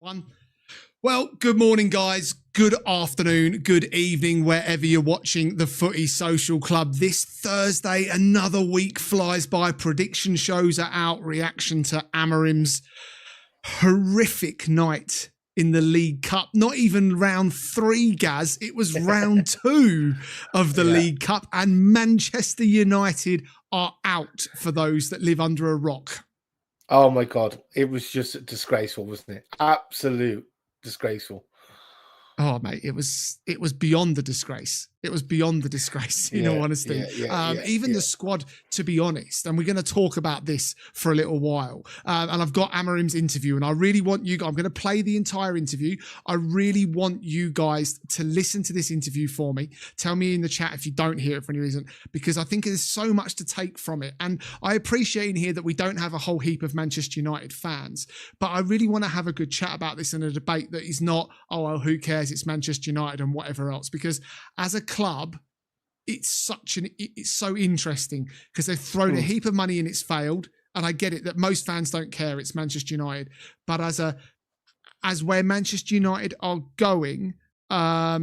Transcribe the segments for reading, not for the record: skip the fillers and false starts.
One. Well, good morning, guys. Good afternoon, good evening, wherever you're watching the Footy Social Club. This Thursday, another week flies by. Prediction shows are out. Reaction to Amorims. Horrific night in the League Cup. Not even round 3, Gaz. It was round 2 of the League Cup. And Manchester United are out for those that live under a rock. Oh, my God. It was just disgraceful, wasn't it? Absolute disgraceful. Oh, mate, it was beyond the disgrace. It was beyond the disgrace, in all honesty. Even the squad, to be honest, and we're going to talk about this for a little while. And I've got Amorim's interview, and I really want you guys, I'm going to play the entire interview. I really want you guys to listen to this interview for me. Tell me in the chat if you don't hear it for any reason, because I think there's so much to take from it. And I appreciate in here that we don't have a whole heap of Manchester United fans, but I really want to have a good chat about this in a debate that is not, oh, well, who cares? It's Manchester United and whatever else. Because as a club, it's so interesting because they've thrown a heap of money and it's failed. And I get it that most fans don't care. It's Manchester United, but as where Manchester United are going, I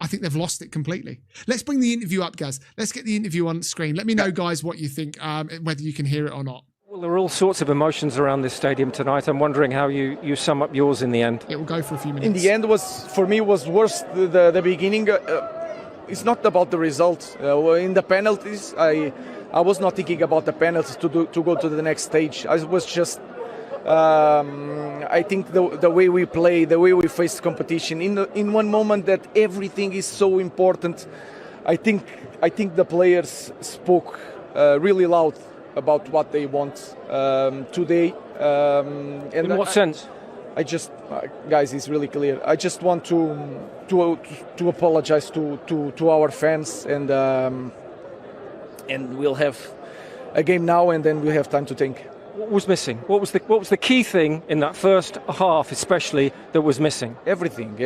think they've lost it completely. Let's bring the interview up, Gaz. Let's get the interview on screen. Let me know, guys, what you think, whether you can hear it or not. Well, there are all sorts of emotions around this stadium tonight. I'm wondering how you sum up yours in the end. It will go for a few minutes. In the end, for me was worse the beginning. It's not about the result. In the penalties, I was not thinking about the penalties to go to the next stage. I was just, I think the way we play, the way we face competition. In one moment that everything is so important, I think the players spoke really loud about what they want today. In what sense? I just, guys, it's really clear. I just want to apologize to our fans, and we'll have a game now, and then we'll have time to think. What was missing? What was the key thing in that first half, especially, that was missing? Everything.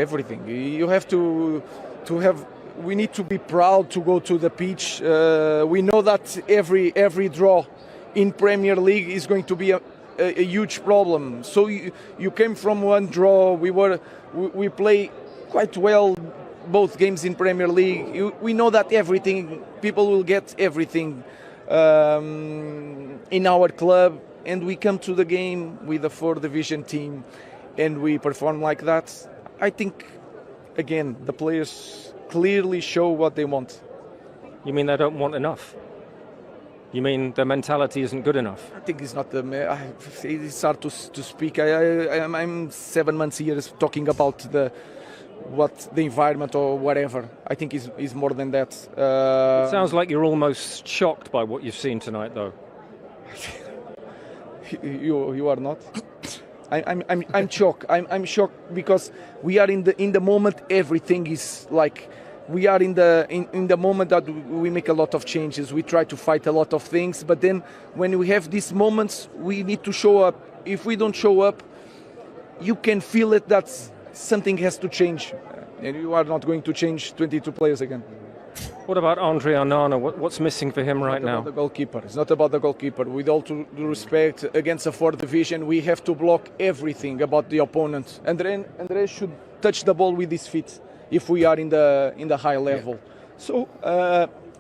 You have to have. We need to be proud to go to the pitch. We know that every draw in Premier League is going to be a huge problem. So you came from one draw. We play quite well both games in Premier League. We know that people will get everything in our club, and we come to the game with a 4th division team, and we perform like that. I think again the players clearly show what they want. You mean they don't want enough? You mean their mentality isn't good enough? I think it's not it's hard to speak. I'm 7 months here talking about the environment or whatever. I think it's more than that. It sounds like you're almost shocked by what you've seen tonight, though. You are not. I'm shocked. I'm shocked because we are in the moment. Everything is like. We are in the moment that we make a lot of changes. We try to fight a lot of things, but then when we have these moments, we need to show up. If we don't show up, you can feel it that something has to change, and you are not going to change 22 players again. What about Andre Onana? What's missing for him right now? The goalkeeper. It's not about the goalkeeper. With all due respect, against a 4th division, we have to block everything about the opponent. Andre should touch the ball with his feet if we are in the high level. So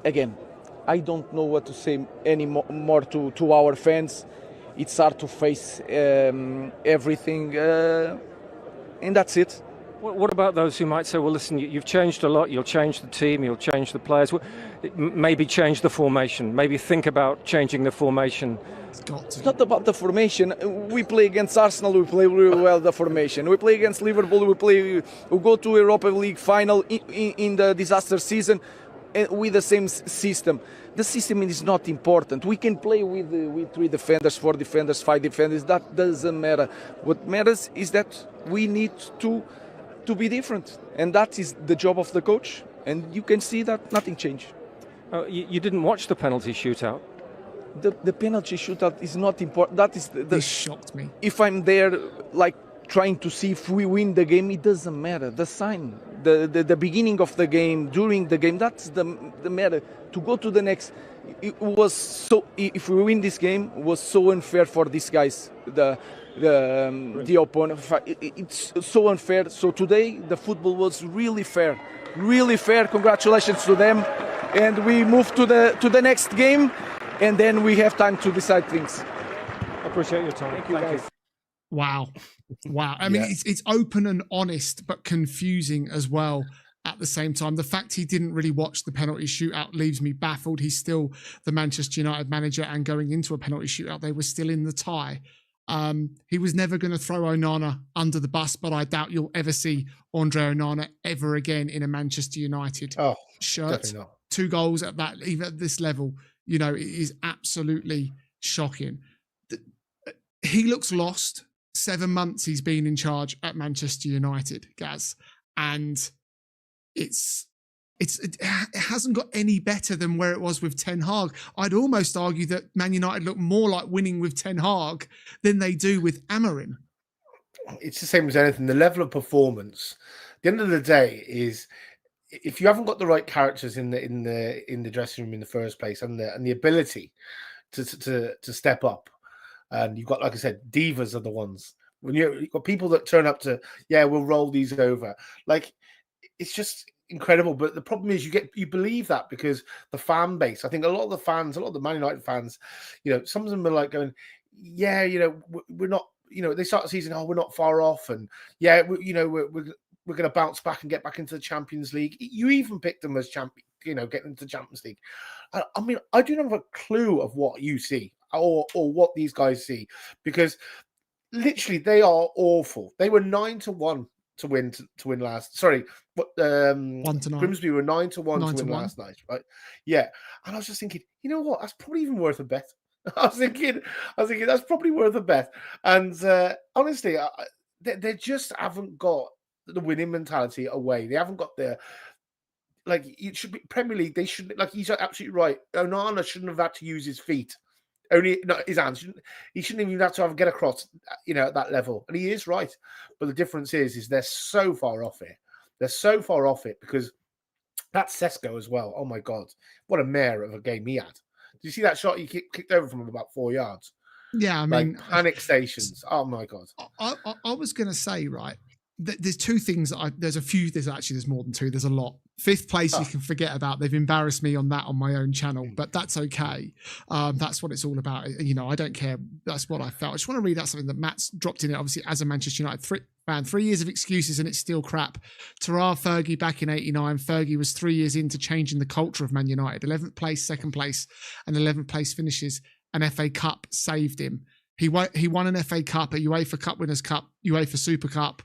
again, I don't know what to say anymore to our fans. It's hard to face everything, and that's it. What about those who might say, well, listen, you've changed a lot, you'll change the team, you'll change the players, maybe change the formation, maybe think about changing the formation? It's not about the formation. We play against Arsenal, we play really well the formation. We play against Liverpool, we go to Europa League final in the disaster season with the same system. The system is not important. We can play with 3 defenders, 4 defenders, 5 defenders. That doesn't matter. What matters is that we need to be different, and that is the job of the coach. And you can see that nothing changed. You didn't watch the penalty shootout. The penalty shootout is not important. That is this shocked me. If I'm there, like trying to see if we win the game, it doesn't matter. The sign, the beginning of the game, during the game, that's the matter. To go to the next, it was so. If we win this game, it was so unfair for these guys. the opponent. It's so unfair. So today the football was really fair, really fair. Congratulations to them, and we move to the next game, and then we have time to decide things. I appreciate your time. Thank you, guys. Wow. I mean, it's open and honest, but confusing as well at the same time. The fact he didn't really watch the penalty shootout leaves me baffled. He's still the Manchester United manager, and going into a penalty shootout, they were still in the tie. He was never going to throw Onana under the bus, but I doubt you'll ever see Andre Onana ever again in a Manchester United shirt. Definitely not. 2 goals at that, even at this level, it is absolutely shocking. He looks lost. 7 months he's been in charge at Manchester United, Gaz, and it hasn't got any better than where it was with Ten Hag. I'd almost argue that Man United look more like winning with Ten Hag than they do with Amorim. It's the same as anything. The level of performance, at the end of the day, is if you haven't got the right characters in the dressing room in the first place, and the ability to step up. And you've got, like I said, divas are the ones. When you've got people that turn up to, we'll roll these over. Like, it's just incredible. But the problem is you believe that because the fan base, I think a lot of the Man United fans, some of them are like going, we're not, they start the season, we're not far off. And we're going to bounce back and get back into the Champions League. You even picked them as champion, getting into the Champions League. I mean, I do not have a clue of what you see. Or what these guys see, because literally they are awful. They were 9-1 to win last. Sorry, 1-9. Grimsby were 9-1 to win last night, right? Yeah, and I was just thinking, you know what? That's probably even worth a bet. I was thinking that's probably worth a bet. And honestly, they just haven't got the winning mentality away. They haven't got the. Like, it should be Premier League. They should, like, he's absolutely right. Onana shouldn't have had to use his feet. Only not his hands. He shouldn't even have to get across, at that level. And he is right. But the difference is they're so far off it. They're so far off it because that's Sesko as well. Oh my God. What a mare of a game he had. Did you see that shot he kicked over from him about 4 yards? Yeah, I mean, like panic stations. Oh my God. I was going to say, right, there's 2 things there's a few, there's more than 2. There's a lot. 5th place you can forget about. They've embarrassed me on that on my own channel, but that's okay. That's what it's all about. I don't care. That's what I felt. I just want to read out something that Matt's dropped in it, obviously, as a Manchester United fan. 3 years of excuses and it's still crap. Terrar Fergie back in 89. Fergie was 3 years into changing the culture of Man United. 11th place, 2nd place, and 11th place finishes. An FA Cup saved him. He won an FA Cup, a UEFA Cup Winners' Cup, UEFA Super Cup.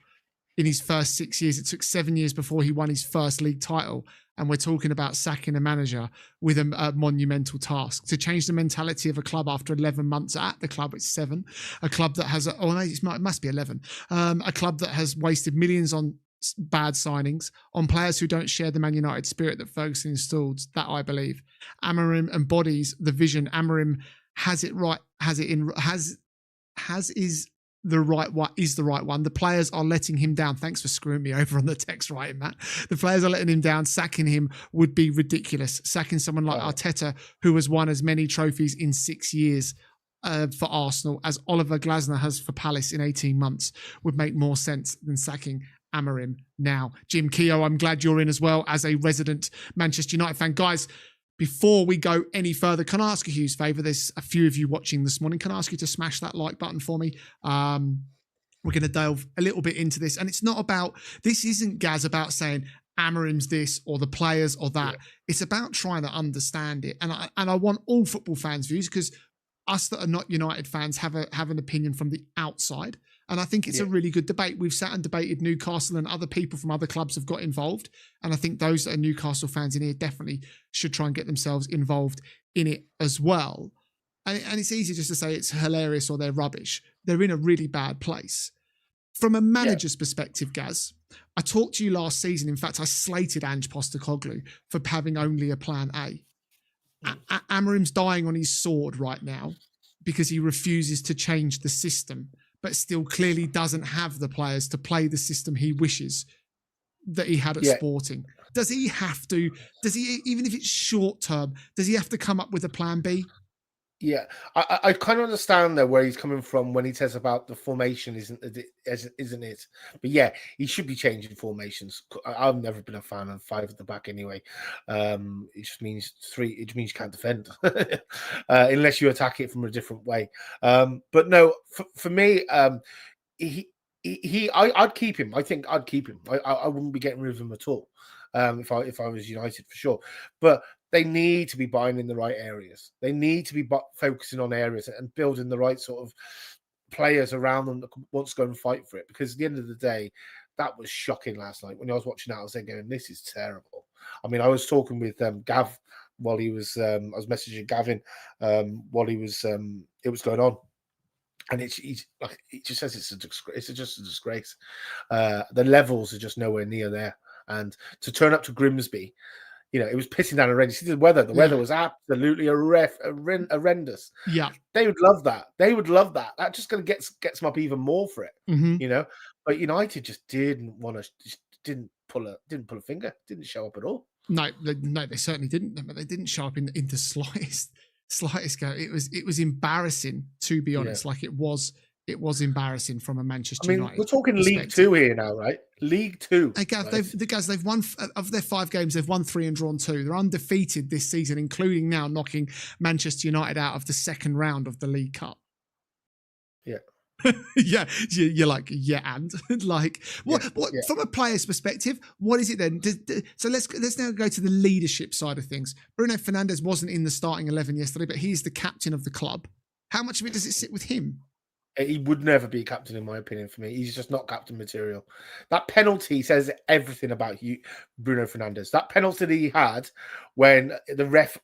In his first 6 years. It took 7 years before he won his first league title. And we're talking about sacking a manager with a monumental task. To change the mentality of a club after 11 months at the club, it's 7. A club that has, it must be 11. A club that has wasted millions on bad signings, on players who don't share the Man United spirit that Ferguson installed, that I believe. Amorim embodies the vision. Amorim has it right, is the right one. The players are letting him down. Thanks for screwing me over on the text writing, Matt. The players are letting him down. Sacking him would be ridiculous. Sacking someone like Arteta, who has won as many trophies in 6 years for Arsenal as Oliver Glasner has for Palace in 18 months, would make more sense than sacking Amorim now. Jim Keogh, I'm glad you're in as well as a resident Manchester United fan. Guys, before we go any further, can I ask a huge favour? There's a few of you watching this morning. Can I ask you to smash that like button for me? We're going to delve a little bit into this. And it's not about, this isn't, Gaz, about saying Amorim's this or the players or that. Yeah. It's about trying to understand it. And I want all football fans' views, because us that are not United fans have an opinion from the outside. And I think it's a really good debate. We've sat and debated Newcastle, and other people from other clubs have got involved. And I think those that are Newcastle fans in here definitely should try and get themselves involved in it as well. And it's easy just to say it's hilarious or they're rubbish. They're in a really bad place. From a manager's perspective, Gaz, I talked to you last season. In fact, I slated Ange Postecoglou for having only a plan A. Amorim's dying on his sword right now because he refuses to change the system, but still clearly doesn't have the players to play the system he wishes that he had at Sporting. Does he have to, even if it's short term, does he have to come up with a plan B? Yeah, I kind of understand though where he's coming from when he says about the formation isn't it? But yeah, he should be changing formations. I've never been a fan of 5 at the back anyway. It just means 3. It just means you can't defend unless you attack it from a different way. But no, for me, I'd keep him. I think I'd keep him. I wouldn't be getting rid of him at all. If I was United for sure, but they need to be buying in the right areas. They need to be focusing on areas and building the right sort of players around them that wants to go and fight for it. Because at the end of the day, that was shocking last night. When I was watching that, I was going, "This is terrible." I mean, I was talking with Gav while he was. I was messaging Gavin while he was. It was going on. And he just says it's just a disgrace. The levels are just nowhere near there. And to turn up to Grimsby, it was pissing down already. See the weather. The weather was absolutely horrendous. Yeah, they would love that. They would love that. That just going to gets them up even more for it. Mm-hmm. But United just didn't pull a finger. Didn't show up at all. No, they certainly didn't. But they didn't show up in the slightest go. It was embarrassing, to be honest. Like it was embarrassing from a Manchester United. We're talking League Two here now, right? League Two. Hey, Gav, they've won of their 5 games. They've won 3 and drawn 2. They're undefeated this season, including now knocking Manchester United out of the second round of the League Cup. Yeah. Yeah, you're like, and like what from a player's perspective, what is it then? So let's now go to the leadership side of things. Bruno Fernandes wasn't in the starting 11 yesterday, but he's the captain of the club. How much of it does it sit with him? He would never be captain, in my opinion. For me, he's just not captain material. That penalty says everything about you, Bruno Fernandes. That penalty that he had when the ref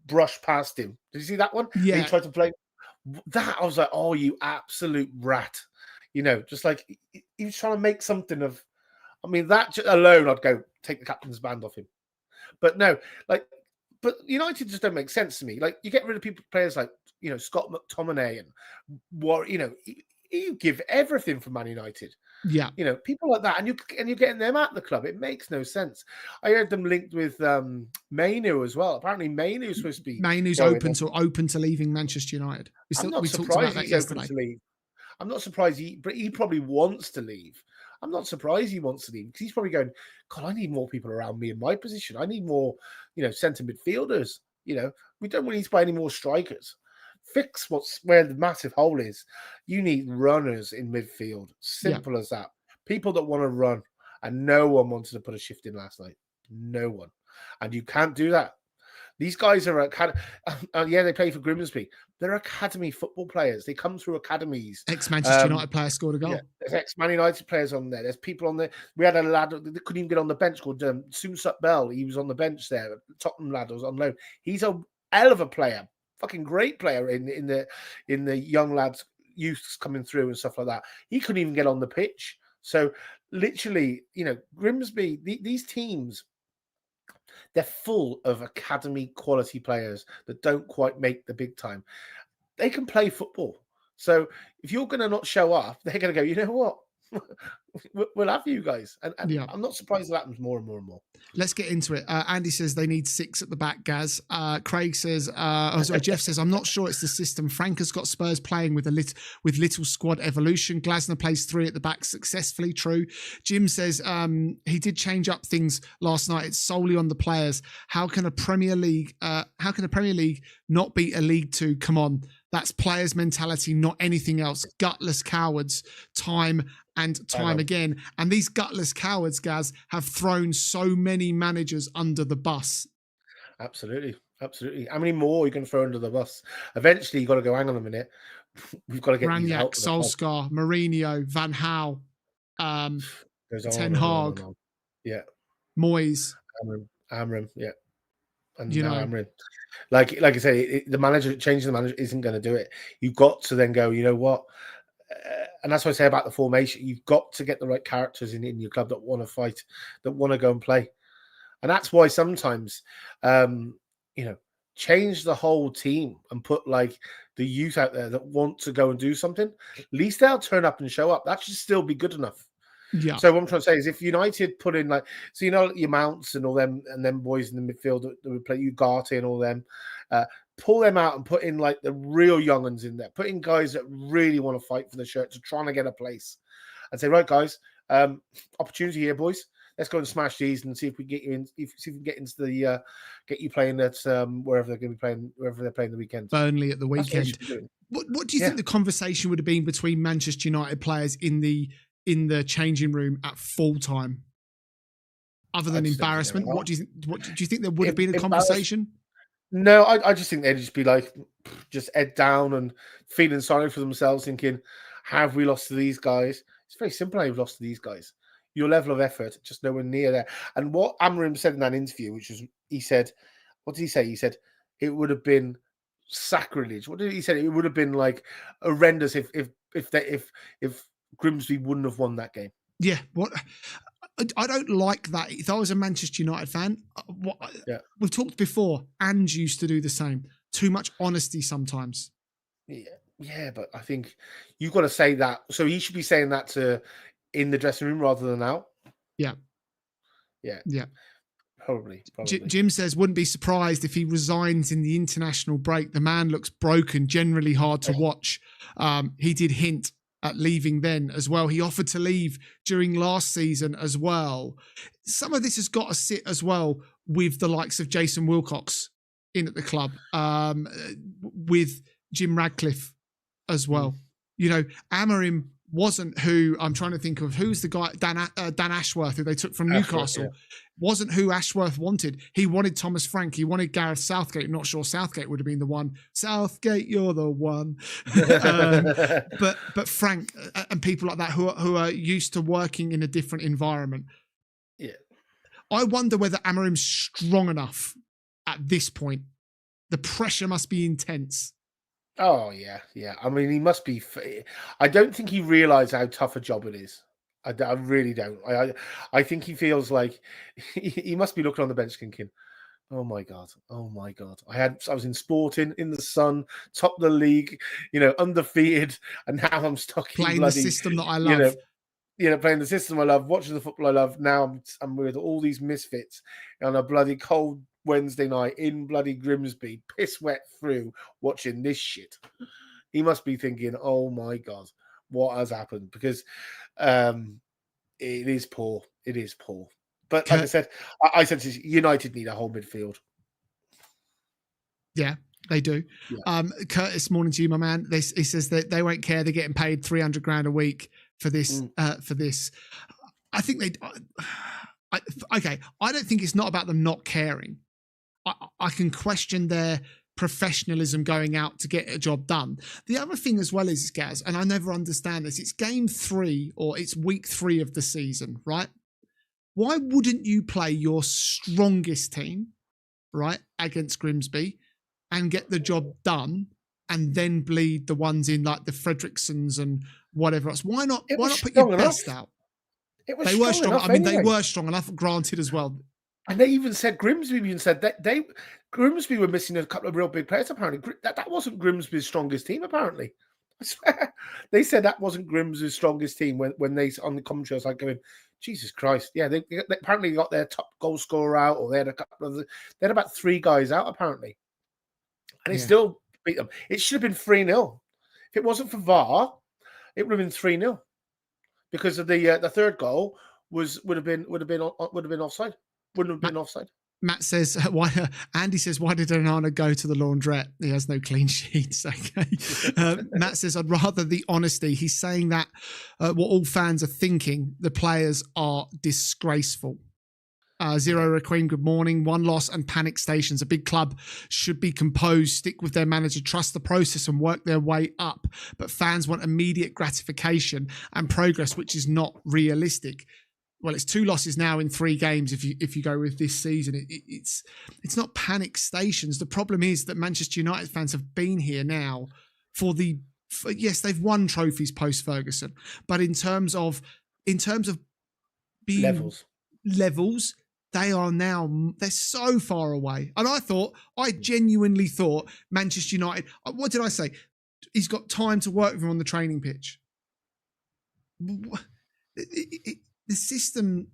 brushed past him. Did you see that one? Yeah, he tried to play. That I was like, oh, you absolute rat. Just like he was trying to make something of. I mean, that alone, I'd go take the captain's band off him. But no, but United just don't make sense to me. Like you get rid of players like Scott McTominay and what you give everything for Man United. Yeah, people like that, and you're getting them at the club. It makes no sense. I heard them linked with Mainu as well. Apparently, Mainu's supposed to be open to leaving Manchester United. I'm not surprised he's open to leave. I'm not surprised but he probably wants to leave. I'm not surprised he wants to leave because he's probably going, God, I need more people around me in my position. I need more, centre midfielders. We don't need to buy any more strikers. Fix where the massive hole is. You need runners in midfield. Simple as that. People that want to run. And no one wanted to put a shift in last night. No one. And you can't do that. These guys are they play for Grimsby. They're academy football players. They come through academies. Ex-Manchester United player scored a goal. Yeah, there's ex-Man United players on there. There's people on there. We had a lad that couldn't even get on the bench called Soomsup Bell. He was on the bench there. Tottenham lad was on loan. He's a hell of a player. Fucking great player in the young lads youths coming through and stuff like that. He couldn't even get on the pitch. So literally, Grimsby, these teams, they're full of academy quality players that don't quite make the big time. They can play football. So if you're going to not show up, they're going to go, you know what? We'll have you guys. And I'm not surprised that happens more and more and more. Let's get into it. Andy says they need 6 at the back, Gaz. Craig says, Jeff says, I'm not sure it's the system. Frank has got Spurs playing with little squad evolution. Glasner plays 3 at the back successfully. True. Jim says he did change up things last night. It's solely on the players. How can a Premier League not beat a League Two? Come on. That's players' mentality, not anything else. Gutless cowards, time and time again. And these gutless cowards, Gaz, have thrown so many managers under the bus. Absolutely. How many more are you going to throw under the bus? Eventually, you've got to go, hang on a minute. We've got to get Ranić, Solskjaer, Mourinho, Van Gaal, Ten Hag. Yeah. Moyes. Amram, yeah. And Amram. Like I say, changing the manager isn't going to do it. You've got to then go, you know what? And that's what I say about the formation. You've got to get the right characters in your club that want to fight, that want to go and play. And that's why sometimes, change the whole team and put like the youth out there that want to go and do something. At least they'll turn up and show up. That should still be good enough. Yeah. So what I'm trying to say is, if United put in like, so your Mounts and all them, and them boys in the midfield that would play, Ugarte and all them, pull them out and put in like the real young ones in there. Put in guys that really want to fight for the shirt, to trying to get a place, and say, right, guys, opportunity here, boys. Let's go and smash these and see if we get you in. See if we can get into the get you playing at wherever they're going to be playing, wherever they're playing the weekend. Burnley at the weekend. What do you think the conversation would have been between Manchester United players in the changing room at full time? Other than embarrassment, what do you think? What do you think there would have been a conversation? No, I just think they'd just be like, just head down and feeling sorry for themselves, thinking, have we lost to these guys? It's very simple how you've lost to these guys. Your level of effort, just nowhere near there. And what Amorims said in that interview, which was, he said, what did he say? He said, it would have been sacrilege. What did he say? It would have been like horrendous if Grimsby wouldn't have won that game. Yeah, what I don't like that. If I was a Manchester United fan, we've talked before, and used to do the same. Too much honesty sometimes. Yeah, but I think you've got to say that. So he should be saying that in the dressing room rather than out. Yeah. Probably. Jim says, wouldn't be surprised if he resigns in the international break. The man looks broken, generally hard to watch. He did hint at leaving then as well. He offered to leave during last season as well. Some of this has got to sit as well with the likes of Jason Wilcox in at the club, with Jim Radcliffe as well. Amorim wasn't who I'm trying to think of. Who's the guy? Dan Ashworth, who they took from Newcastle. Wasn't who Ashworth wanted. He wanted Thomas Frank. He wanted Gareth Southgate. I'm not sure Southgate would have been the one. Southgate, you're the one. But Frank and people like that who are used to working in a different environment. Yeah. I wonder whether Amorim's strong enough at this point. The pressure must be intense. Oh, yeah. I mean, he must be. I don't think he realised how tough a job it is. I really don't. I think he feels like he must be looking on the bench thinking, oh my God. I was in Sporting, in the sun, top of the league, undefeated, and now I'm stuck playing the system that I love. Playing the system I love, watching the football I love. Now I'm with all these misfits on a bloody cold Wednesday night in bloody Grimsby, piss wet through, watching this shit. He must be thinking, oh my God, what has happened? Because it is poor. It is poor. But like I said, United need a whole midfield. Yeah, they do. Yeah. Curtis, morning to you, my man. He says that they won't care. They're getting paid $300,000 a week for this. For this, I think they. I don't think it's not about them not caring. I can question their professionalism going out to get a job done. The other thing as well is, Gaz, and I never understand this, it's game 3 or it's week 3 of the season, right? Why wouldn't you play your strongest team, right, against Grimsby and get the job done and then bleed the ones in like the Fredricksons and whatever else? Why not put your best out? They were strong enough. I mean, they were strong enough, granted, as well. And they even said, Grimsby said that Grimsby were missing a couple of real big players, apparently. That wasn't Grimsby's strongest team, apparently. I swear. They said that wasn't Grimsby's strongest team when they, on the commentary, I was like going, Jesus Christ. Yeah, they apparently got their top goal scorer out, or they had about 3 guys out, apparently. And they still beat them. It should have been 3-0. If it wasn't for VAR, it would have been 3-0. Because of the third goal would have been offside. Wouldn't have been offside. Matt says, Andy says, why did Onana go to the laundrette? He has no clean sheets. Okay. Matt says, I'd rather the honesty. He's saying that what all fans are thinking, the players are disgraceful. Zero Requiem, good morning. 1 loss and panic stations. A big club should be composed, stick with their manager, trust the process and work their way up. But fans want immediate gratification and progress, which is not realistic. Well, it's 2 losses now in 3 games. If you go with this season, it's not panic stations. The problem is that Manchester United fans have been here now yes, they've won trophies post Ferguson, but in terms of being levels, they're so far away. And I genuinely thought Manchester United. What did I say? He's got time to work with him on the training pitch. the system.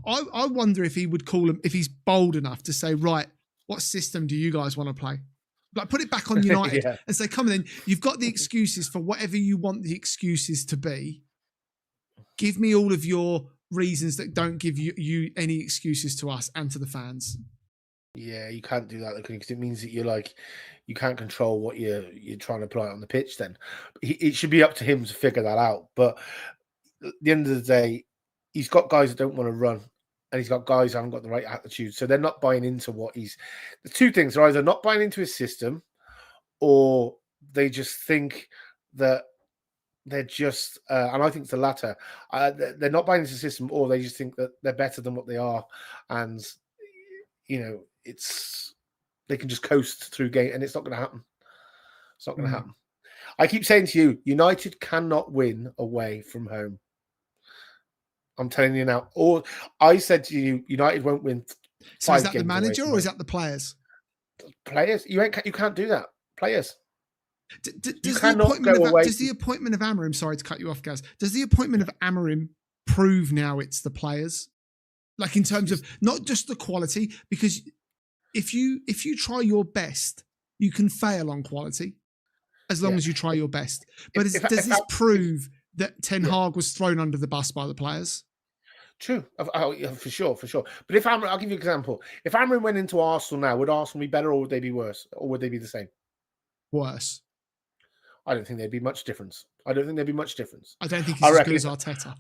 I wonder if he would call him, if he's bold enough to say, right, what system do you guys want to play? Like, put it back on United and say, come on then, you've got the excuses for whatever you want the excuses to be. Give me all of your reasons that don't give you any excuses to us and to the fans. Yeah, you can't do that because it means that you can't control what you're trying to apply on the pitch. Then it should be up to him to figure that out. But at the end of the day, he's got guys that don't want to run, and he's got guys who haven't got the right attitude. So they're not buying into what he's. The two things are either not buying into his system, or they just think that they're just. And I think it's the latter. They're not buying into the system, or they just think that they're better than what they are, and they can just coast through game, and it's not going to happen. It's not going to happen. I keep saying to you, United cannot win away from home. I'm telling you now. Or I said to you, United won't win. So is that the manager or is that the players? Players. You can't do that. Players. Does the appointment of Amorim, sorry to cut you off, Gaz, does the appointment of Amorim prove now it's the players? Like, in terms of not just the quality, because if you try your best, you can fail on quality as long as you try your best. But does this prove that Ten Hag was thrown under the bus by the players? True, for sure. But if I'll give you an example. If Amorim went into Arsenal now, would Arsenal be better or would they be worse? Or would they be the same? Worse. I don't think there'd be much difference. I don't think he's as good as Arteta.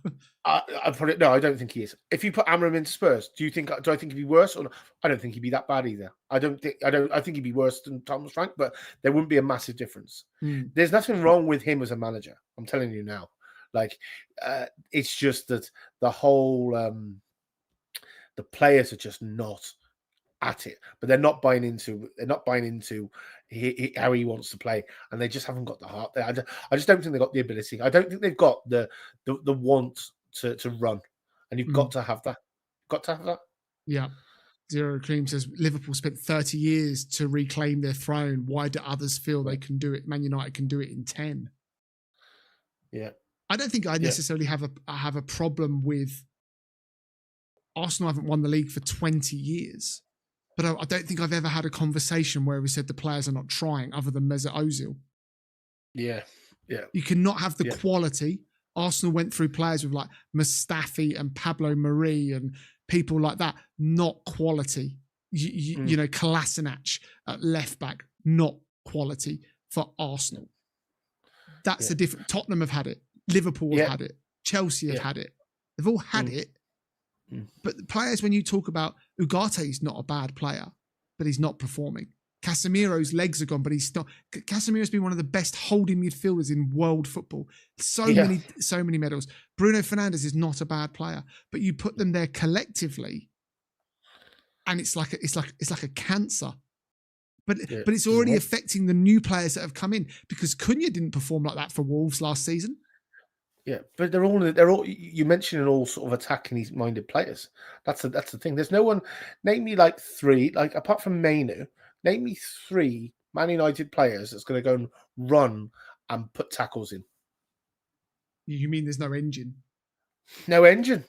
I don't think he is. If you put Amorims into Spurs, do I think he'd be worse or not? I don't think he'd be that bad either. I think he'd be worse than Thomas Frank, but there wouldn't be a massive difference. There's nothing wrong with him as a manager. I'm telling you now. Like, it's just that the whole the players are just not at it, but they're not buying into how he wants to play, and they just haven't got the heart there. I just don't think they've got the ability. I don't think they've got the want to run, and you've got to have that. Got to have that. Yeah. Zero Cream says Liverpool spent 30 years to reclaim their throne. Why do others feel they can do it? Man United can do it in 10. Yeah. I don't think I necessarily have a problem with Arsenal haven't won the league for 20 years. But I don't think I've ever had a conversation where we said the players are not trying, other than Mesut Ozil. Yeah. You cannot have the quality. Arsenal went through players with like Mustafi and Pablo Mari and people like that. Not quality. You know, Kolasinac at left back, not quality for Arsenal. That's a different. Tottenham have had it. Liverpool have had it. Chelsea have had it. They've all had it. But the players, when you talk about Ugarte, is not a bad player, but he's not performing. Casemiro's legs are gone, but he's not. Casemiro's been one of the best holding midfielders in world football. So many medals. Bruno Fernandes is not a bad player, but you put them there collectively, and it's like a cancer. But it's already affecting the new players that have come in, because Cunha didn't perform like that for Wolves last season. Yeah, but they're all. You mentioned all sort of attacking-minded players. That's the thing. There's no one. Name me like three, like apart from Mainu. Name me three Man United players that's going to go and run and put tackles in. You mean there's no engine? No engine.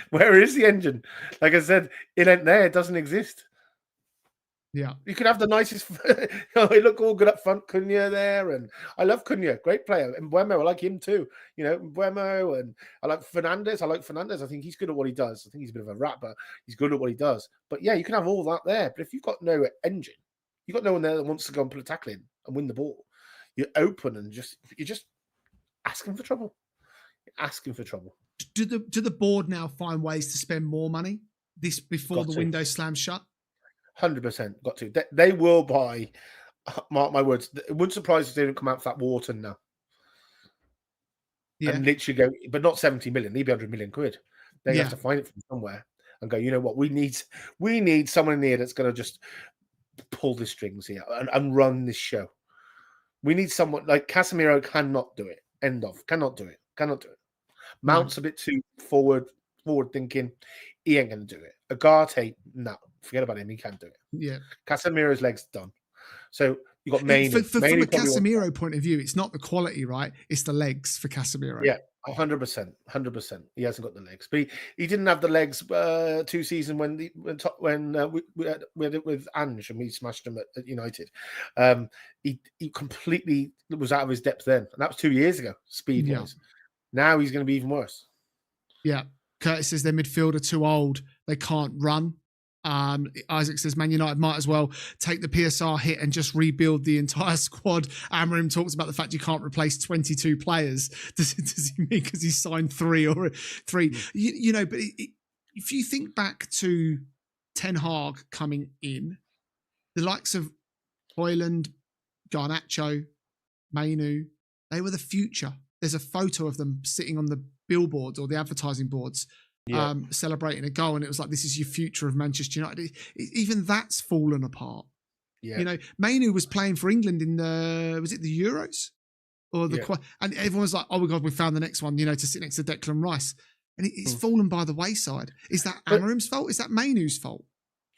Where is the engine? Like I said, it ain't there. It doesn't exist. Yeah, you could have the nicest. They look all good up front. Cunha there, and I love Cunha, great player. And Mbeumo, I like him too. You know, Mbeumo, and I like Fernandes. I think he's good at what he does. I think he's a bit of a rat, but he's good at what he does. But yeah, you can have all that there. But if you've got no engine, you've got no one there that wants to go and put a tackle in and win the ball. You're open and you're just asking for trouble. You're asking for trouble. Do the board now find ways to spend more money before the window slams shut? 100% got to. They will buy. Mark my words. It wouldn't surprise if they didn't come out for that Wharton now. Yeah. And literally go, but not 70 million. Need 100 million quid. They have to find it from somewhere and go. You know what? We need someone in here that's going to just pull the strings here and run this show. We need someone like Casemiro. Cannot do it. End of. Cannot do it. Mount's a bit too forward thinking. He ain't going to do it. Ugarte, no. Forget about him. He can't do it. Yeah. Casemiro's legs done. So you got Mainu. From a Casemiro point of view, it's not the quality, right? It's the legs for Casemiro. Yeah. 100%, 100%. He hasn't got the legs, but he didn't have the legs 2 seasons when we had it with Ange and we smashed him at United. He completely was out of his depth then, and that was 2 years ago. Speed wise, now he's going to be even worse. Yeah, Curtis says their midfield are too old; they can't run. Isaac says Man United might as well take the PSR hit and just rebuild the entire squad. Amorim talks about the fact you can't replace 22 players. Does he mean because he signed three? But if you think back to Ten Hag coming in, the likes of Højlund, Garnacho, Mainu, they were the future. There's a photo of them sitting on the billboards or the advertising boards celebrating a goal, and it was like, this is your future of Manchester United. Even that's fallen apart. Mainu was playing for England in was it the Euros or and everyone was like, oh my god, we found the next one, to sit next to Declan Rice, and it's fallen by the wayside. Is that Amorim's fault? Is that Mainu's fault?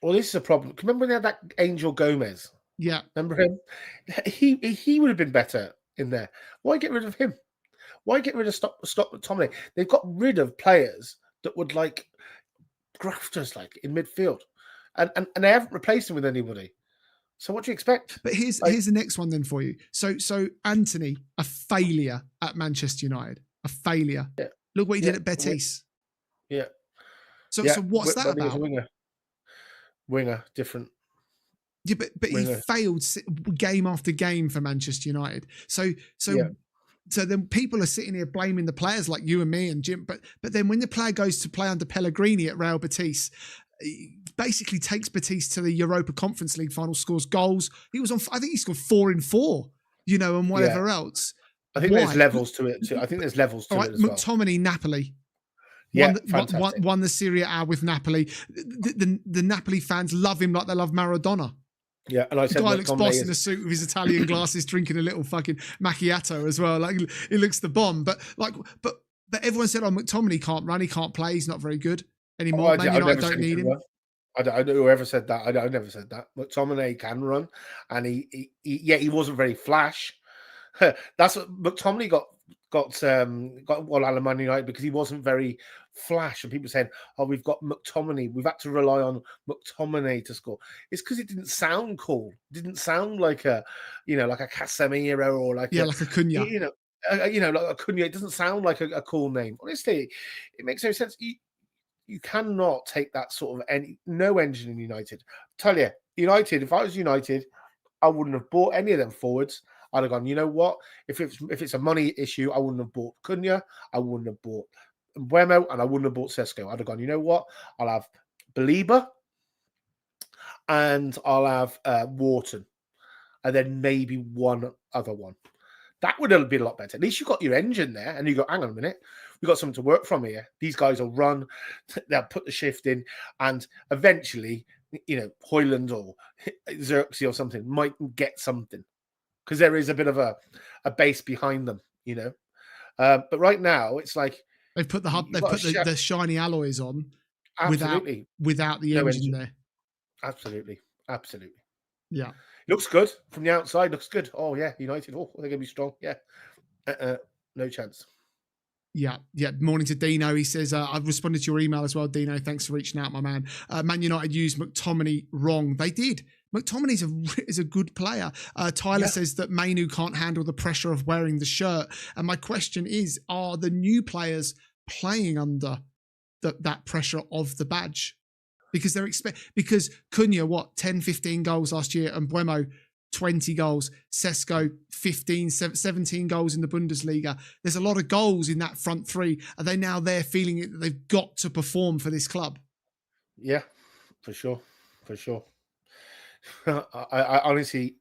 Well, this is a problem. Remember when they had that Angel Gomez? Yeah, remember him? He would have been better in there. Why get rid of him? Why get rid of Stop McTominay? They've got rid of players that would like grafters in midfield, and they haven't replaced him with anybody. So what do you expect? But here's the next one then for you. So Anthony, a failure at Manchester United, a failure. Yeah. Look what he did at Betis. Yeah. So what's that about? Winger, different. Yeah, but he failed game after game for Manchester United. So then people are sitting here blaming the players like you and me and Jim. But then when the player goes to play under Pellegrini at Real Betis, he basically takes Betis to the Europa Conference League final, scores goals. I think he scored 4 in 4, and whatever else. I think there's levels to it too. I think there's levels to it as well. McTominay, Napoli. Fantastic. Won the Serie A with Napoli. The Napoli fans love him like they love Maradona. Yeah, and I said the guy looks boss in a suit with his Italian glasses, drinking a little fucking macchiato as well. Like, he looks the bomb. But everyone said, "Oh, McTominay can't run, he can't play, he's not very good anymore." Man United don't need him. I don't know whoever said that. I never said that. McTominay can run, and he wasn't very flash. That's what McTominay got out of Man United, because he wasn't very flash, and people saying, "Oh, we've got McTominay. We've had to rely on McTominay to score." It's because it didn't sound cool. It didn't sound like a Casemiro or like a Cunha. Like a Cunha. It doesn't sound like a cool name. Honestly, it makes no sense. You cannot take that sort of no engine in United. Tell you, United. If I was United, I wouldn't have bought any of them forwards. I'd have gone, you know what? If it's a money issue, I wouldn't have bought Cunha. I wouldn't have bought Buemo, and I wouldn't have bought Sesko. I'd have gone, you know what? I'll have Belieber, and I'll have Wharton, and then maybe one other one. That would have been a lot better. At least you got your engine there, and you go, hang on a minute, we've got something to work from here. These guys will run, they'll put the shift in, and eventually, Højlund or Xerxes or something might get something, because there is a bit of a base behind them, But right now, it's like they've put the shiny alloys on without the engine there. Absolutely. Yeah, looks good from the outside. Looks good. Oh yeah, United. Oh, they're gonna be strong. Yeah, no chance. Yeah. Morning to Dino. He says, I've responded to your email as well, Dino. Thanks for reaching out, my man. Man United used McTominay wrong. They did. McTominay is a good player. Tyler says that Mainu can't handle the pressure of wearing the shirt. And my question is, are the new playing under that pressure of the badge? Because because Cunha, 10, 15 goals last year, and Buemo, 20 goals, Sesko 15, 17 goals in the Bundesliga. There's a lot of goals in that front three. Are they now there feeling it that they've got to perform for this club? Yeah, for sure. I honestly,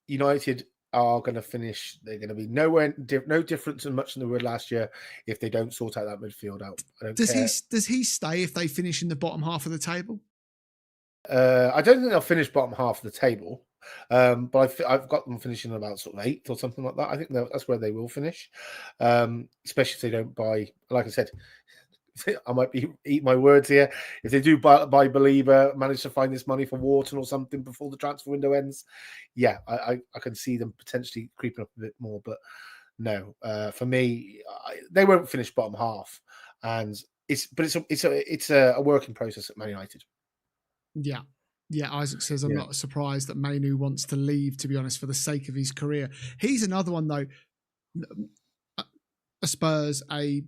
United are going to finish. They're going to be no different than much than they were last year if they don't sort out that midfield out. Does he stay if they finish in the bottom half of the table? I don't think they'll finish bottom half of the table. But I've got them finishing about sort of 8th or something like that. I think that's where they will finish, especially if they don't buy. Like I said, I might eat my words here. If they do buy Belieber, manage to find this money for Wharton or something before the transfer window ends, yeah, I can see them potentially creeping up a bit more. But no. For me, they won't finish bottom half, and it's a working process at Man United. Yeah. Yeah, Isaac says, I'm not surprised that Manu wants to leave, to be honest, for the sake of his career. He's another one, though. A Spurs, a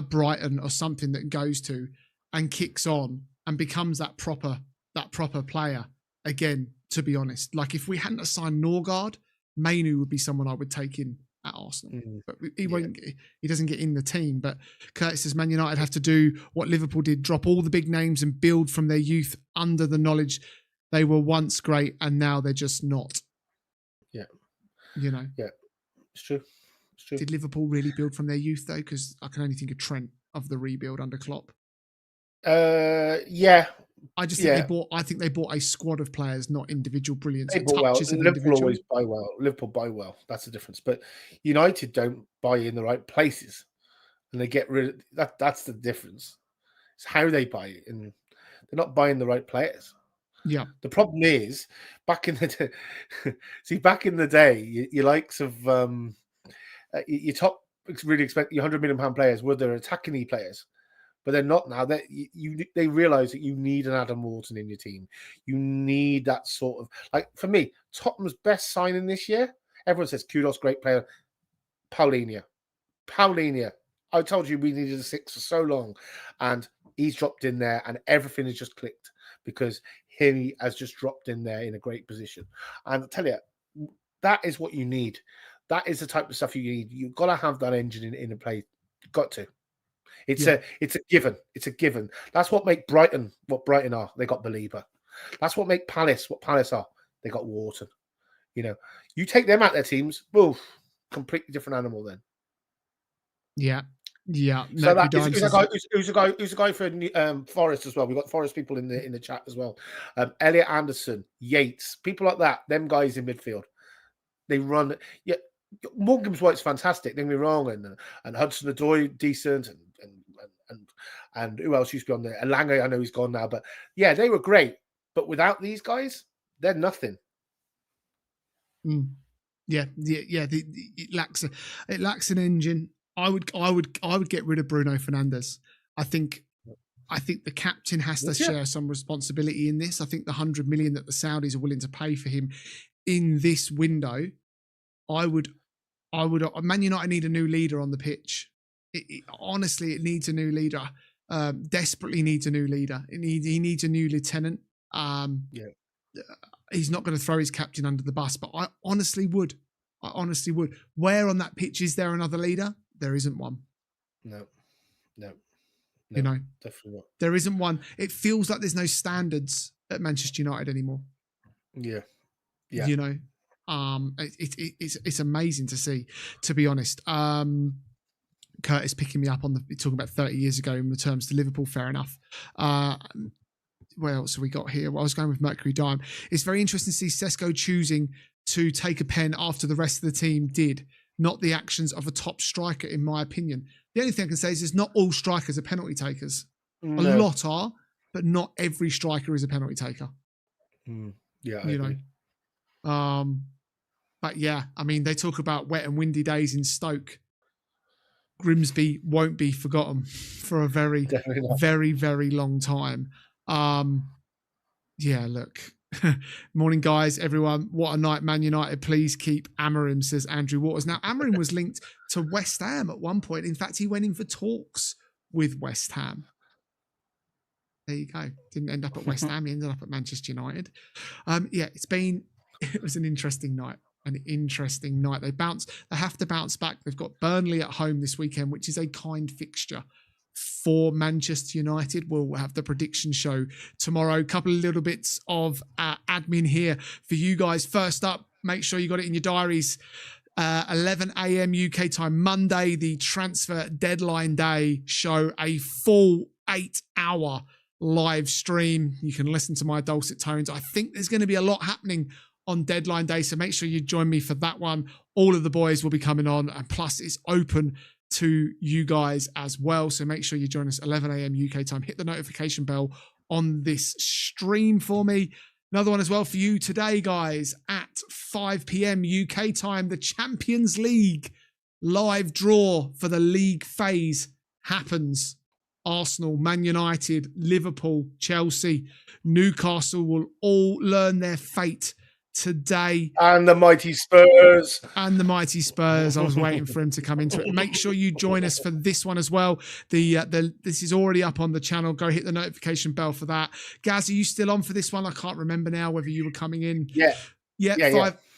Brighton or something that goes to and kicks on and becomes that proper player again, to be honest. Like, if we hadn't signed Norgard, Manu would be someone I would take in at Arsenal. But he doesn't get in the team. But Curtis says Man United have to do what Liverpool did, drop all the big names and build from their youth under the knowledge they were once great and now they're just not. Yeah. You know? Yeah, it's true. It's true. Did Liverpool really build from their youth though? Because I can only think of Trent of the rebuild under Klopp. Yeah. I just think they bought a squad of players, not individual brilliance. They bought well. Liverpool always buy well. Liverpool buy well. That's the difference. But United don't buy in the right places, and they get rid of that. That's the difference. It's how they buy it, and they're not buying the right players. Yeah. The problem is back in the day, your likes of your top really expect your £100 million players were their attacking players. But they're not now. They realise that you need an Adam Wharton in your team. You need that sort of, like, for me, Tottenham's best signing this year. Everyone says Kudos, great player. Paulinho. I told you we needed a 6 for so long, and he's dropped in there, and everything has just clicked because he has just dropped in there in a great position. And I tell you, that is what you need. That is the type of stuff you need. You've got to have that engine in a play. You've got to. It's a given. It's a given. That's what make Brighton what Brighton are. They got Belieber. That's what make Palace what Palace are. They got Wharton. You know, you take them out their teams, oof, completely different animal then. Yeah. Yeah. So who's a guy for Forest as well? We've got Forest people in the chat as well. Elliot Anderson, Yates, people like that. Them guys in midfield. They run. Yeah, Morgan White's fantastic. Don't get me wrong, and Hudson-Odoi decent, and who else used to be on there? Elanga, I know he's gone now, but yeah, they were great. But without these guys, they're nothing. Yeah. It lacks an engine. I would get rid of Bruno Fernandes. I think the captain has to share some responsibility in this. I think the 100 million that the Saudis are willing to pay for him in this window, I would. Man United need a new leader on the pitch. Honestly, it needs a new leader. Desperately needs a new leader. He needs a new lieutenant. He's not going to throw his captain under the bus, but I honestly would. Where on that pitch is there another leader? There isn't one. No. You know, definitely not. There isn't one. It feels like there's no standards at Manchester United anymore. Yeah. You know, it's amazing to see, to be honest. Curtis picking me up on talking about 30 years ago in the terms to Liverpool. Fair enough. What else have we got here? Well, I was going with Mercury Dime. It's very interesting to see Sesko choosing to take a pen after the rest of the team did. Not the actions of a top striker, in my opinion. The only thing I can say is not all strikers are penalty takers. No. A lot are, but not every striker is a penalty taker. Yeah, I agree. But yeah, I mean, they talk about wet and windy days in Stoke. Grimsby won't be forgotten for a very, very, very long time. Yeah, look. Morning, guys, everyone. What a night, Man United. Please keep Amorims, says Andrew Waters. Now, Amorim was linked to West Ham at one point. In fact, he went in for talks with West Ham. There you go. Didn't end up at West Ham. He ended up at Manchester United. Yeah, it was an interesting night. They have to bounce back. They've got Burnley at home this weekend, which is a kind fixture for Manchester United. We'll have the prediction show tomorrow. A couple of little bits of admin here for you guys. First up, make sure you got it in your diaries. 11 a.m. UK time, Monday, the transfer deadline day show, a full 8-hour live stream. You can listen to my dulcet tones. I think there's going to be a lot happening on deadline day, so make sure you join me for that one. All of the boys will be coming on, and plus it's open to you guys as well, so make sure you join us 11 a.m. UK time. Hit the notification bell on this stream for me. Another one as well for you today, guys, at 5 p.m. UK time, the Champions League live draw for the league phase happens. Arsenal, Man United, Liverpool, Chelsea, Newcastle will all learn their fate today. And the mighty Spurs. And the mighty Spurs. I was waiting for him to come into it. Make sure you join us for this one as well. This is already up on the channel. Go hit the notification bell for that. Gaz, are you still on for this one? I can't remember now whether you were coming in. Yeah.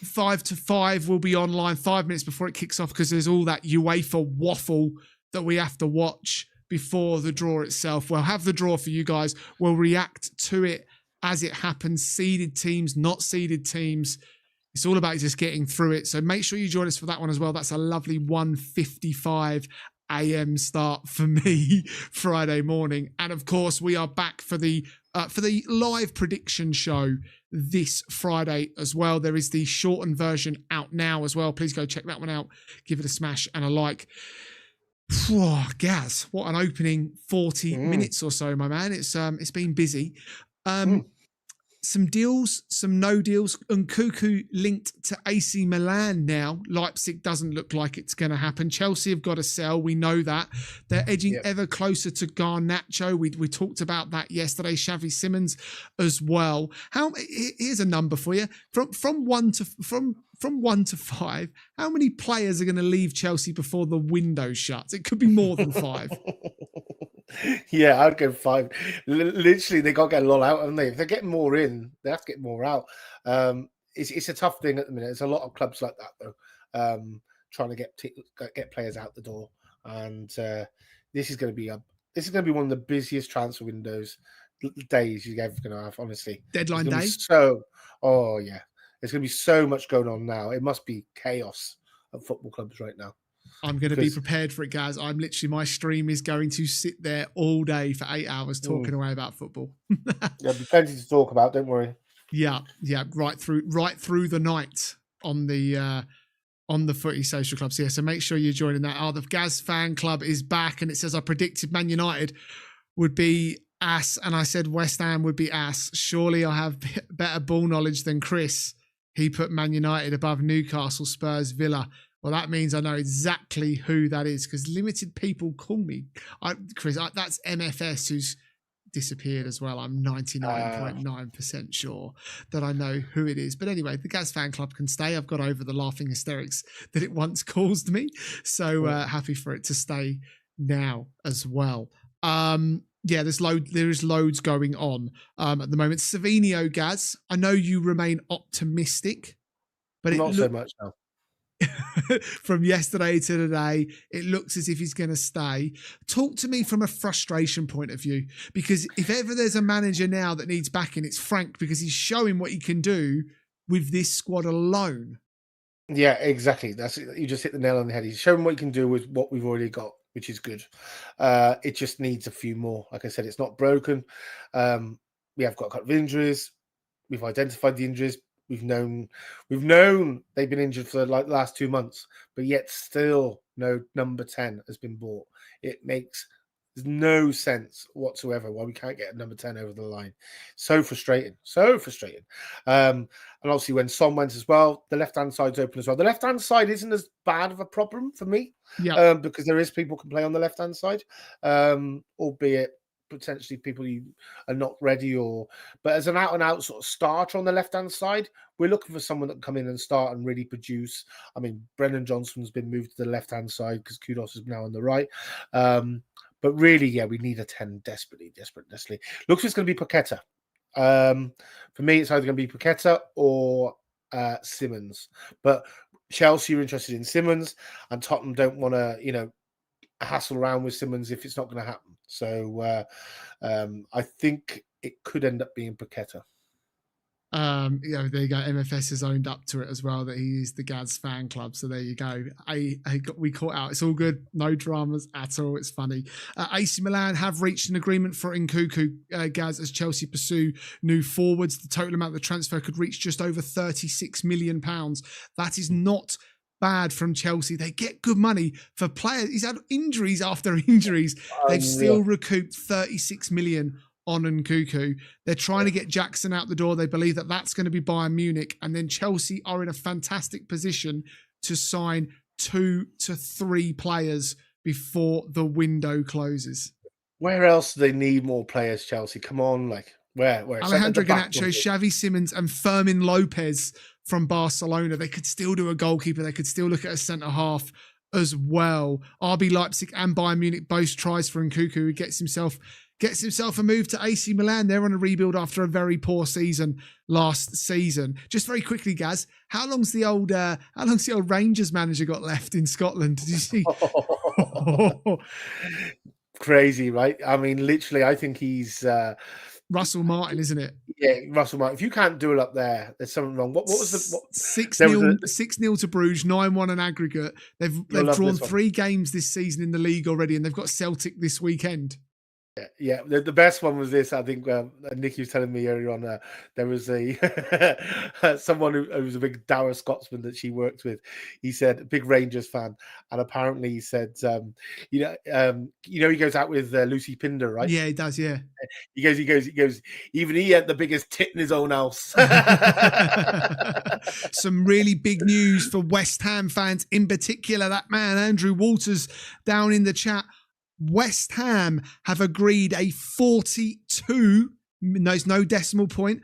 5 to 5 will be online 5 minutes before it kicks off because there's all that UEFA waffle that we have to watch before the draw itself. We'll have the draw for you guys. We'll react to it as it happens. Seeded teams, not seeded teams. It's all about just getting through it. So make sure you join us for that one as well. That's a lovely 1:55 a.m. start for me Friday morning. And of course, we are back for the live prediction show this Friday as well. There is the shortened version out now as well. Please go check that one out. Give it a smash and a like. Gaz, what an opening 40 minutes or so, my man. It's been busy. Some deals, some no deals. Nkunku linked to AC Milan now. Leipzig doesn't look like it's going to happen. Chelsea have got to sell. We know that. They're edging ever closer to Garnacho. We talked about that yesterday. Xavi Simons as well. Here's a number for you. From 1 to 5, how many players are going to leave Chelsea before the window shuts? It could be more than 5. Yeah, I'd go 5. Literally, they got to get a lot out, haven't they? If they're getting more in, they have to get more out. It's a tough thing at the minute. There's a lot of clubs like that, though, trying to get players out the door. And this is going to be one of the busiest transfer days you're ever going to have. Honestly, Deadline day. There's going to be so much going on now. It must be chaos at football clubs right now. I'm going to be prepared for it, guys. My stream is going to sit there all day for 8 hours talking away about football. There'll be plenty to talk about. Don't worry. Yeah, right through the night on the Footy Social Clubs. Yeah, so make sure you're joining that. The Gaz fan club is back, and it says I predicted Man United would be ass, and I said West Ham would be ass. Surely I have better ball knowledge than Chris. He put Man United above Newcastle, Spurs, Villa. Well, that means I know exactly who that is because limited people call me. Chris, that's MFS who's disappeared as well. I'm 99.9% sure that I know who it is. But anyway, the Gaz fan club can stay. I've got over the laughing hysterics that it once caused me. So happy for it to stay now as well. There is loads going on at the moment. Savinho, Gaz, I know you remain optimistic, but not so much now. From yesterday to today, it looks as if he's going to stay. Talk to me from a frustration point of view, because if ever there's a manager now that needs backing, it's Frank, because he's showing what he can do with this squad alone. Yeah, exactly. That's it. You just hit the nail on the head. He's showing what he can do with what we've already got, which is good. It just needs a few more. Like I said, it's not broken. We have got a couple of injuries. We've identified the injuries. We've known they've been injured for like the last 2 months, but yet still no number 10 has been bought. It makes no sense whatsoever why we can't get a number 10 over the line. So frustrating. And obviously when Son went as well, the left-hand side's open as well. The left-hand side isn't as bad of a problem for me, because there is people can play on the left-hand side, albeit potentially people you are not ready but as an out-and-out sort of starter on the left-hand side, we're looking for someone that can come in and start and really produce. I mean, Brennan Johnson's been moved to the left-hand side because Kudos is now on the right. But really, we need a 10 desperately. Looks like it's going to be Paqueta. For me, it's either going to be Paqueta or Simons. But Chelsea are interested in Simons, and Tottenham don't want to, hassle around with Simons if it's not going to happen. So I think it could end up being Paqueta. There you go. MFS has owned up to it as well, that he is the Gaz fan club. So there you go. We caught out. It's all good. No dramas at all. It's funny. AC Milan have reached an agreement for Nkunku, Gaz, as Chelsea pursue new forwards. The total amount of the transfer could reach just over £36 million. That is not bad from Chelsea. They get good money for players. He's had injuries after injuries. They've still recouped 36 million on Nkunku. They're trying to get Jackson out the door. They believe that that's going to be Bayern Munich, and then Chelsea are in a fantastic position to sign 2 to 3 players before the window closes. Where else do they need more players, Chelsea? Come on, where? Alejandro Garnacho, Xavi Simons, and Fermin Lopez from Barcelona. They could still do a goalkeeper. They could still look at a centre half as well. RB Leipzig and Bayern Munich both tries for Nkunku, who gets himself a move to AC Milan. They're on a rebuild after a very poor season last season. Just very quickly, Gaz, how long's the old Rangers manager got left in Scotland? Did you see? Crazy, right? I mean, literally, I think he's Russell Martin, isn't it? Yeah, Russell Martin. If you can't do it up there, there's something wrong. What was the 6-0 to Bruges, 9-1 on aggregate. They've drawn 3 games this season in the league already, and they've got Celtic this weekend. Yeah. The best one was this. I think Nicky was telling me earlier on. There was someone who was a big dour Scotsman that she worked with. He said, a big Rangers fan, and apparently he said, he goes out with Lucy Pinder, right? Yeah, he does. Yeah. He goes. Even he had the biggest tit in his own house. Some really big news for West Ham fans, in particular. That man Andrew Walters down in the chat. West Ham have agreed a 42, there's no decimal point,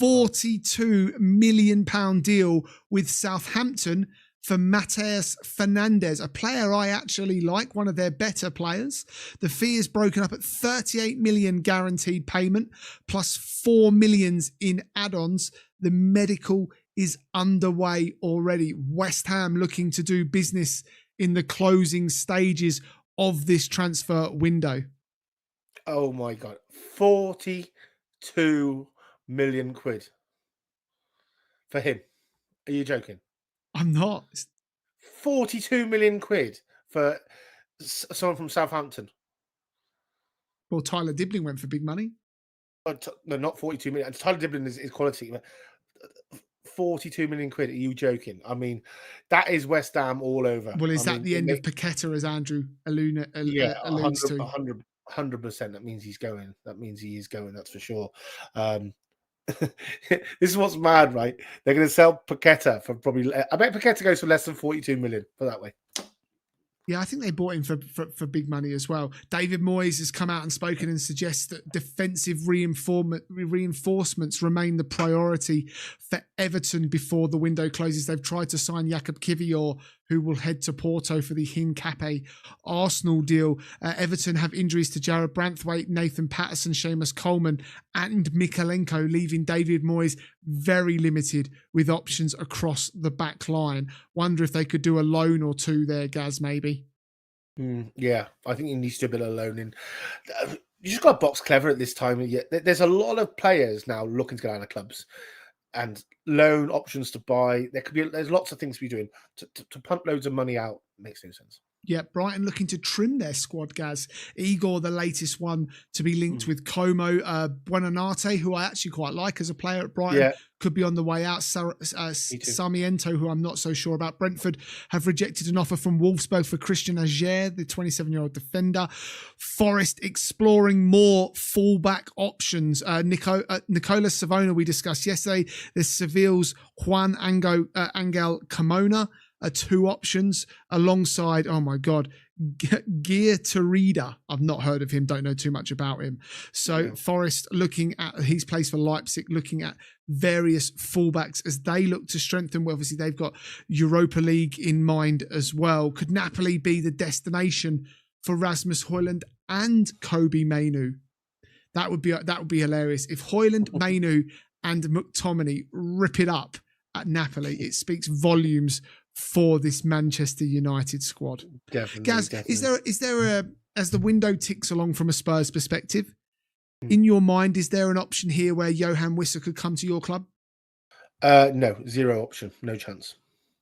£42 million deal with Southampton for Mateus Fernandes, a player I actually like, one of their better players. The fee is broken up at 38 million guaranteed payment plus 4 million in add-ons. The medical is underway already. West Ham looking to do business in the closing stages of this transfer window. Oh my God. 42 million quid for him. Are you joking? I'm not. 42 million quid for someone from Southampton. Well, Tyler Dibling went for big money. No, not 42 million. Tyler Dibling is quality. 42 million quid. Are you joking? I mean, that is West Ham all over. Well, is that the end of Paqueta, as Andrew alludes to? 100%. That means he's going. That means he is going. That's for sure. This is what's mad, right? They're going to sell Paqueta for probably. I bet Paqueta goes for less than 42 million. Put that way. Yeah, I think they bought him for big money as well. David Moyes has come out and spoken and suggests that defensive reinforcements remain the priority for Everton before the window closes. They've tried to sign Jakub Kiwior, who will head to Porto for the Hincapié Arsenal deal. Everton have injuries to Jared Branthwaite, Nathan Patterson, Seamus Coleman and Mikalenko, leaving David Moyes very limited with options across the back line. Wonder if they could do a loan or two there, Gaz, maybe. Yeah, I think he needs to do a bit of loaning. You just got to box clever at this time. There's a lot of players now looking to get out of clubs. And loan options to buy. There's lots of things to be doing. To pump loads of money out makes no sense. Yeah, Brighton looking to trim their squad, Gaz. Igor, the latest one to be linked with Como. Buonanotte, who I actually quite like as a player at Brighton, could be on the way out. Sarmiento, who I'm not so sure about. Brentford have rejected an offer from Wolfsburg for Christian Ager, the 27-year-old defender. Forest exploring more fullback options. Nicolas Savona, we discussed yesterday. There's Seville's Juan Angel Carmona. 2 options alongside, oh my God, Gear Tarida. I've not heard of him, don't know too much about him. So Forest looking at his place for Leipzig, looking at various fullbacks as they look to strengthen. Well, obviously they've got Europa League in mind as well. Could Napoli be the destination for Rasmus Højlund and Kobe Mainu? That would be hilarious. If Højlund, Mainu and McTominay rip it up at Napoli, it speaks volumes for this Manchester United squad. Definitely, Gaz, definitely. is there as the window ticks along from a Spurs perspective, in your mind, is there an option here where Johan Wissa could come to your club? No, zero option, no chance.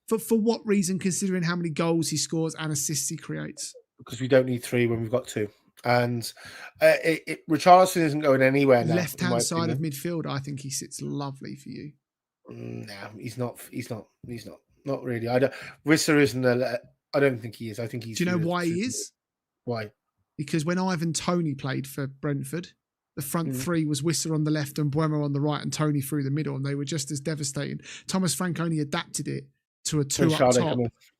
For what reason, considering how many goals he scores and assists he creates? Because we don't need 3 when we've got 2. And Richarlison isn't going anywhere now. Left-hand side of midfield, I think he sits lovely for you. No, he's not. Not really. Wissa isn't. I don't think he is. I think he's. Do you know why he is? Why? Because when Ivan Toney played for Brentford, the front 3 was Wissa on the left and Buemo on the right, and Toney through the middle, and they were just as devastating. Thomas Frank only adapted it to a 2 up top.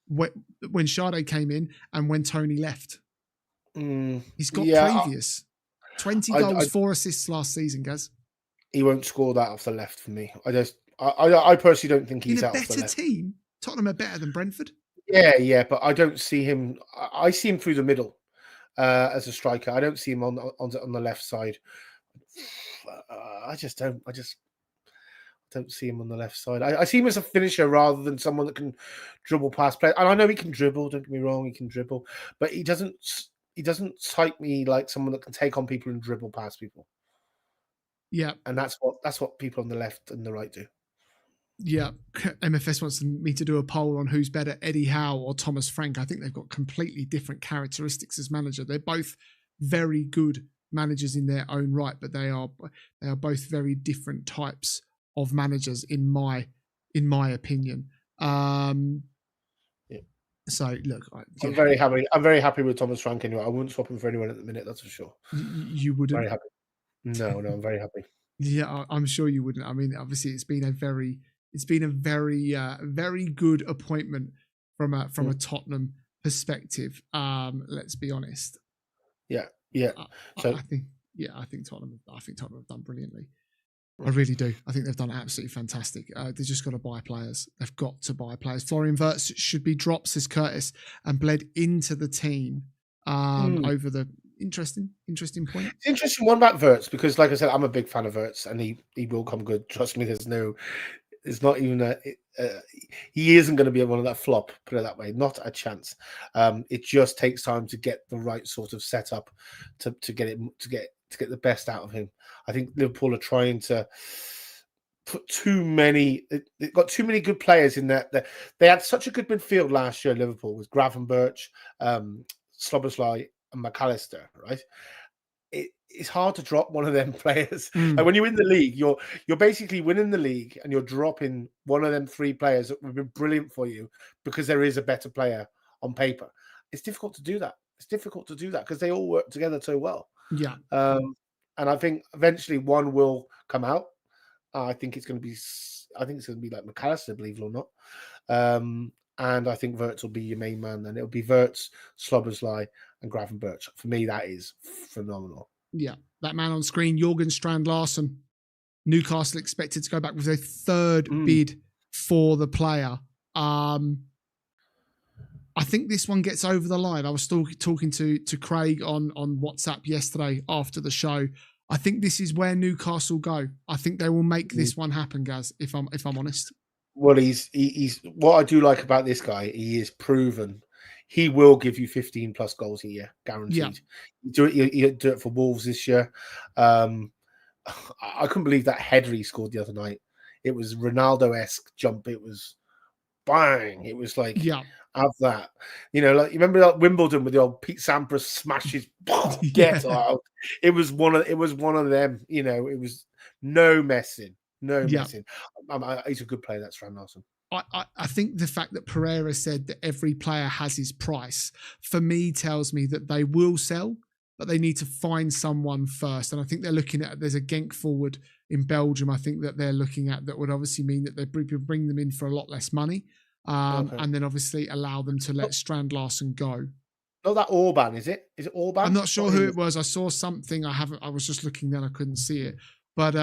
when Sade came in and when Tony left. He's got previous 20 goals, 4 assists last season, Gaz. He won't score that off the left for me. I personally don't think he's in a out off the left. better team. Tottenham are better than Brentford. Yeah, but I don't see him. I see him through the middle as a striker. I don't see him on the left side. I don't see him on the left side. I see him as a finisher rather than someone that can dribble past players. And I know he can dribble. Don't get me wrong, he can dribble, but he doesn't strike me like someone that can take on people and dribble past people. Yeah, and that's what people on the left and the right do. Yeah, MFS wants me to do a poll on who's better, Eddie Howe or Thomas Frank. I think they've got completely different characteristics as manager. They're both very good managers in their own right, but they are both very different types of managers in my opinion. So look, I'm very happy. I'm very happy with Thomas Frank anyway. I wouldn't swap him for anyone at the minute. That's for sure. You wouldn't? Very happy. No, I'm very happy. Yeah, I'm sure you wouldn't. I mean, obviously, it's been a very good appointment from a Tottenham perspective. Let's be honest. Yeah. So I think Tottenham have done brilliantly. I really do. I think they've done absolutely fantastic. They've just got to buy players. They've got to buy players. Florian Wirtz should be dropped, says Curtis, and bled into the team over the interesting point. It's interesting one about Wirtz because, like I said, I'm a big fan of Wirtz, and he will come good. Trust me. He isn't going to be one of that flop. Put it that way. Not a chance. It just takes time to get the right sort of setup to get the best out of him. I think Liverpool are trying to put too many. They've got too many good players in there. They had such a good midfield last year. Liverpool with Gravenberch, Szoboszlai, and McAllister. Right, it's hard to drop one of them players. And when you win the league, you're basically winning the league, and you're dropping one of them 3 players that would be brilliant for you because there is a better player on paper. It's difficult to do that. Because they all work together so well. Yeah. And I think eventually one will come out. I think it's going to be like McAllister, believe it or not. And I think Wirtz will be your main man. And it'll be Wirtz, Szoboszlai, and Gravenberch. For me, that is phenomenal. Yeah. That man on screen, Jorgen Strand Laursen. Newcastle expected to go back with their 3rd bid for the player. I think this one gets over the line. I was still talking to Craig on WhatsApp yesterday after the show. I think this is where Newcastle go. I think they will make this one happen, Gaz, if I'm honest. Well, he's what I do like about this guy, he is proven. He will give you 15 plus goals a year, guaranteed. Yeah. You do it for Wolves this year. I couldn't believe that header he scored the other night. It was Ronaldo-esque jump. It was bang. It was like, have that. You know, like you remember that Wimbledon with the old Pete Sampras smashes, get out. It was one of them. You know, it was no messing. He's a good player. That's Strand Laursen. I think the fact that Pereira said that every player has his price, for me, tells me that they will sell, but they need to find someone first. And I think they're looking at, there's a Genk forward in Belgium, I think that they're looking at, that would obviously mean that they bring them in for a lot less money. And then obviously allow them to let Strand Laursen go. Not that Orban, is it? Is it Orban? I'm not sure who it was. I saw something. I was just looking then. I couldn't see it. But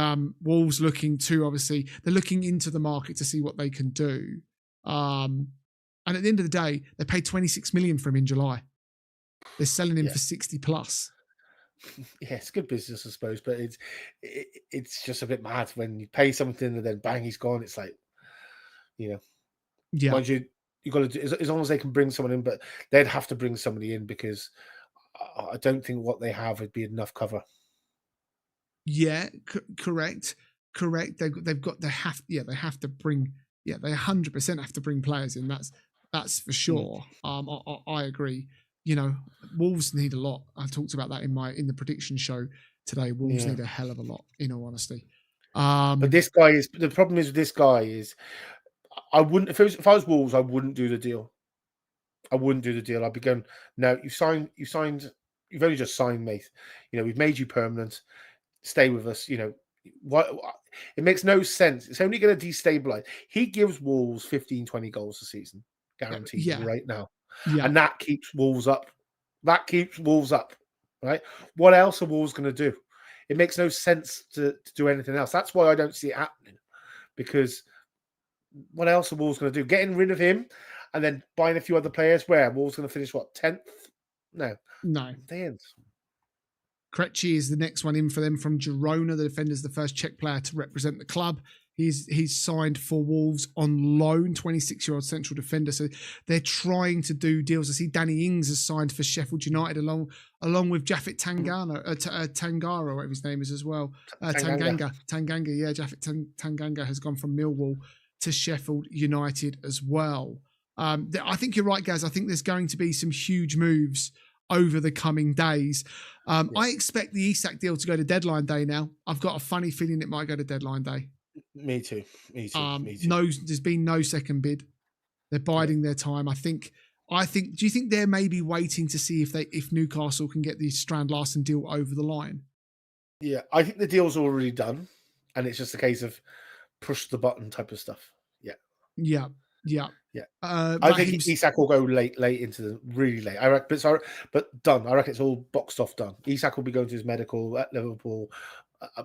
Wolves looking to, obviously, they're looking into the market to see what they can do. And at the end of the day, they paid 26 million for him in July. They're selling him for 60 plus. Yeah, it's good business, I suppose, but it's just a bit mad when you pay something and then bang, he's gone. It's like, you know, mind you got to do as long as they can bring someone in, but they'd have to bring somebody in because I don't think what they have would be enough cover. Yeah, correct. They have to bring. Yeah, they 100% have to bring players in. That's for sure. I agree. You know, Wolves need a lot. I talked about that in the prediction show today. Wolves need a hell of a lot, in all honesty. But this guy is the problem. Is with this guy is I wouldn't if I was Wolves, I wouldn't do the deal. I'd be going, no, you've only just signed, mate. You know, we've made you permanent. Stay with us. You know, what it makes no sense. It's only going to destabilize. He gives Wolves 15, 20 goals a season. guaranteed right now. Yeah. And that keeps Wolves up. That keeps Wolves up, right? What else are Wolves going to do? It makes no sense to do anything else. That's why I don't see it happening, because what else are Wolves going to do? Getting rid of him and then buying a few other players, where Wolves going to finish, what, 10th? No. They ain't. Krejci is the next one in for them from Girona. The defender's the first Czech player to represent the club. He's signed for Wolves on loan, 26-year-old central defender. So they're trying to do deals. I see Danny Ings has signed for Sheffield United along with Japhet Tangara, or whatever his name is as well. Tanganga. Yeah, Japhet Tanganga has gone from Millwall to Sheffield United as well. I think you're right, Gaz. I think there's going to be some huge moves over the coming days. I expect the Isak deal to go to deadline day now. I've got a funny feeling it might go to deadline day. Me too. No, there's been no second bid. They're biding their time. I think. Do you think they're maybe waiting to see if Newcastle can get the Strand Laursen deal over the line? Yeah, I think the deal's already done, and it's just a case of push the button type of stuff. Yeah. I think Isak will go late into the really late. I reckon, but done. I reckon it's all boxed off, done. Isak will be going to his medical at Liverpool.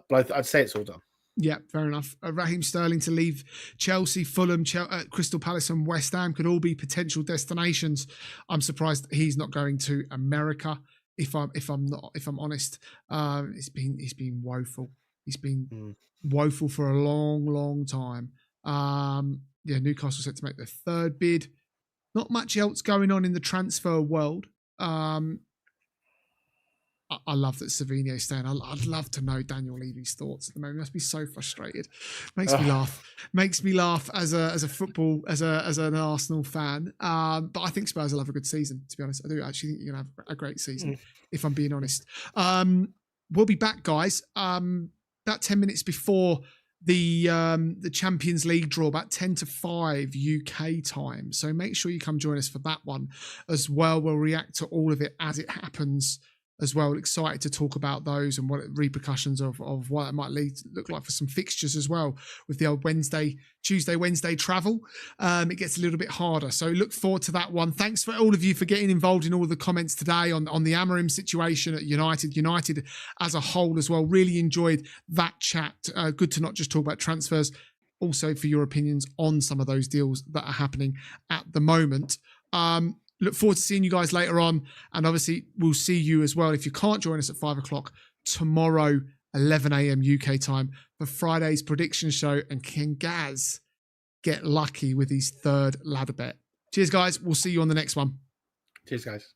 But I'd say it's all done. Yeah, fair enough. Raheem Sterling to leave Chelsea, Fulham, Crystal Palace, and West Ham could all be potential destinations. I'm surprised he's not going to America. If I'm honest, it's been woeful. He's been woeful for a long time. Newcastle set to make their third bid. Not much else going on in the transfer world. I love that Savinho is staying. I'd love to know Daniel Levy's thoughts at the moment. He must be so frustrated. Makes me laugh. Makes me laugh as an Arsenal fan. But I think Spurs will have a good season, to be honest. I do actually think you're going to have a great season, if I'm being honest. We'll be back, guys, about 10 minutes before the Champions League draw, about 10 to 5 UK time. So make sure you come join us for that one as well. We'll react to all of it as it happens as well. Excited to talk about those and what repercussions of what it might look like for some fixtures as well with the old Tuesday, Wednesday travel. It gets a little bit harder. So look forward to that one. Thanks for all of you for getting involved in all of the comments today on the Amorims situation at United as a whole as well. Really enjoyed that chat. Good to not just talk about transfers, also for your opinions on some of those deals that are happening at the moment. Look forward to seeing you guys later on. And obviously, we'll see you as well, if you can't join us at 5 o'clock tomorrow, 11 a.m. UK time, for Friday's prediction show. And can Gaz get lucky with his third ladder bet? Cheers, guys. We'll see you on the next one. Cheers, guys.